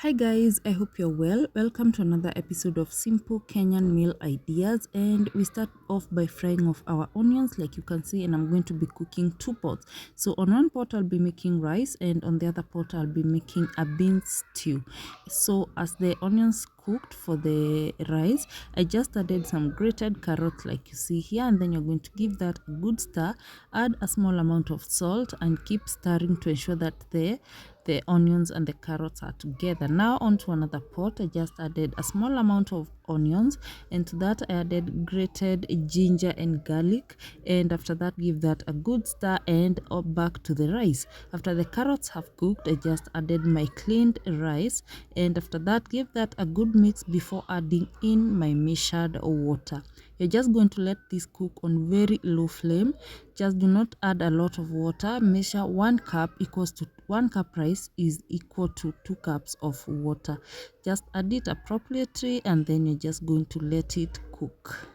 Hi guys, I hope you're well. Welcome to another episode of Simple Kenyan Meal Ideas, and we start off by frying off our onions like you can see, and I'm going to be cooking two pots. So on one pot I'll be making rice, and on the other pot I'll be making a bean stew. So as the onions cooked for the rice, I just added some grated carrots like you see here, and then you're going to give that a good stir. Add a small amount of salt and keep stirring to ensure that the onions and the carrots are together. Now onto another pot, I just added a small amount of onions, and to that I added grated ginger and garlic, and after that give that a good stir and back to the rice. After the carrots have cooked, I just added my cleaned rice, and after that give that a good mix before adding in my measured water. You're just going to let this cook on very low flame. Just do not add a lot of water. Measure 1 cup equals to 1 cup rice is equal to 2 cups of water. Just add it appropriately, and then you're just going to let it cook.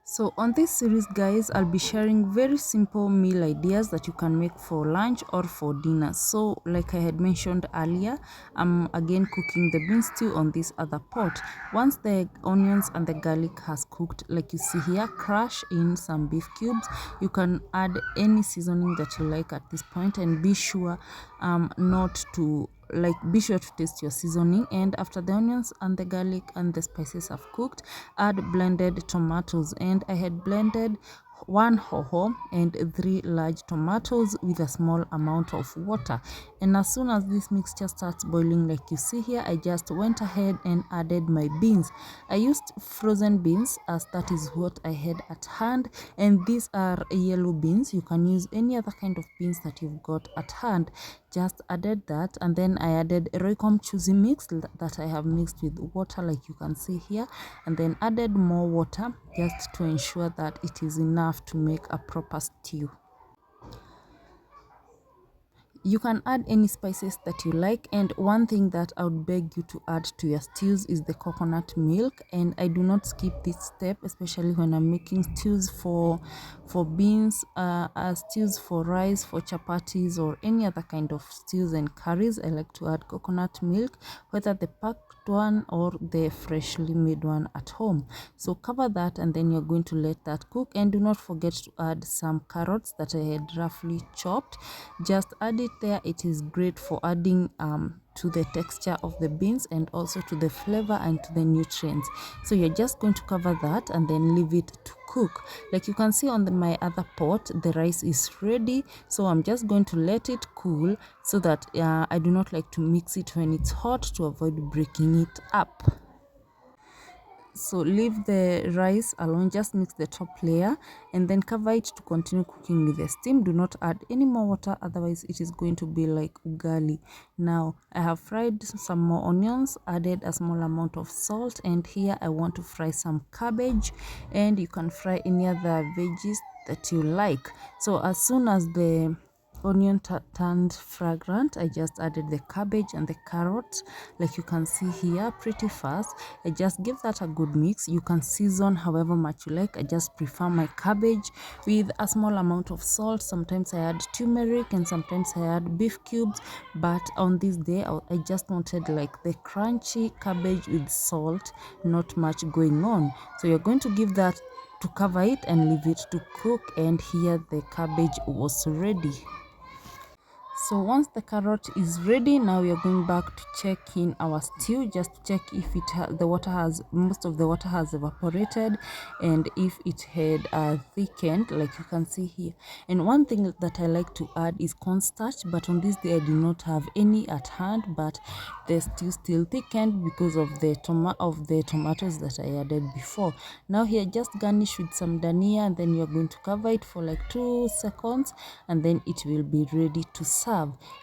So on this series guys, I'll be sharing very simple meal ideas that you can make for lunch or for dinner. So like I had mentioned earlier, I'm again cooking the bean stew on this other pot. Once the onions and the garlic has cooked, like you see here, crush in some beef cubes. You can add any seasoning that you like at this point, and be sure be sure to taste your seasoning. And after the onions and the garlic and the spices have cooked, add blended tomatoes, and I had blended 1 hoho and 3 large tomatoes with a small amount of water. And as soon as this mixture starts boiling like you see here, I just went ahead and added my beans. I used frozen beans as that is what I had at hand, and these are yellow beans. You can use any other kind of beans that you've got at hand. Just added that, and then I added Roycom Chuzi mix that I have mixed with water like you can see here, and then added more water just to ensure that it is enough to make a proper stew. You can add any spices that you like, and one thing that I would beg you to add to your stews is the coconut milk. And I do not skip this step, especially when I'm making stews for beans, stews for rice, for chapatis, or any other kind of stews and curries. I like to add coconut milk, whether the packed one or the freshly made one at home. So cover that, and then you're going to let that cook. And do not forget to add some carrots that I had roughly chopped. Just add it there. It is great for adding to the texture of the beans, and also to the flavor and to the nutrients. So you're just going to cover that and then leave it to cook. Like you can see on my other pot, the rice is ready, so I'm just going to let it cool, so that I do not like to mix it when it's hot to avoid breaking it up. So leave the rice alone, just mix the top layer and then cover it to continue cooking with the steam. Do not add any more water, otherwise it is going to be like ugali. Now I have fried some more onions, added a small amount of salt, and here I want to fry some cabbage, and you can fry any other veggies that you like. So as soon as the onion turned fragrant, I just added the cabbage and the carrot like you can see here pretty fast. I just give that a good mix. You can season however much you like. I just prefer my cabbage with a small amount of salt. Sometimes I add turmeric, and sometimes I add beef cubes, but on this day I just wanted like the crunchy cabbage with salt, not much going on. So you're going to give that to cover it and leave it to cook, and here the cabbage was ready. So once the carrot is ready, now we are going back to check in our stew, just to check if most of the water has evaporated, and if it had thickened like you can see here. And one thing that I like to add is cornstarch, but on this day I do not have any at hand, but the stew still thickened because of the tomatoes that I added before. Now here just garnish with some dania, and then you're going to cover it for like 2 seconds, and then it will be ready to serve.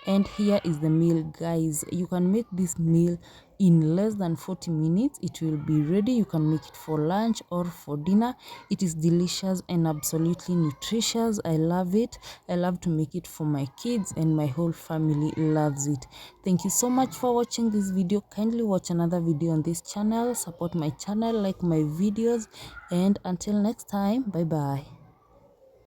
And here is the meal guys. You can make this meal in less than 40 minutes. It will be ready. You can make it for lunch or for dinner. It is delicious and absolutely nutritious. I love it. I love to make it for my kids, and my whole family loves it. Thank you so much for watching this video. Kindly watch another video on this channel. Support my channel, like my videos, and until next time, bye bye.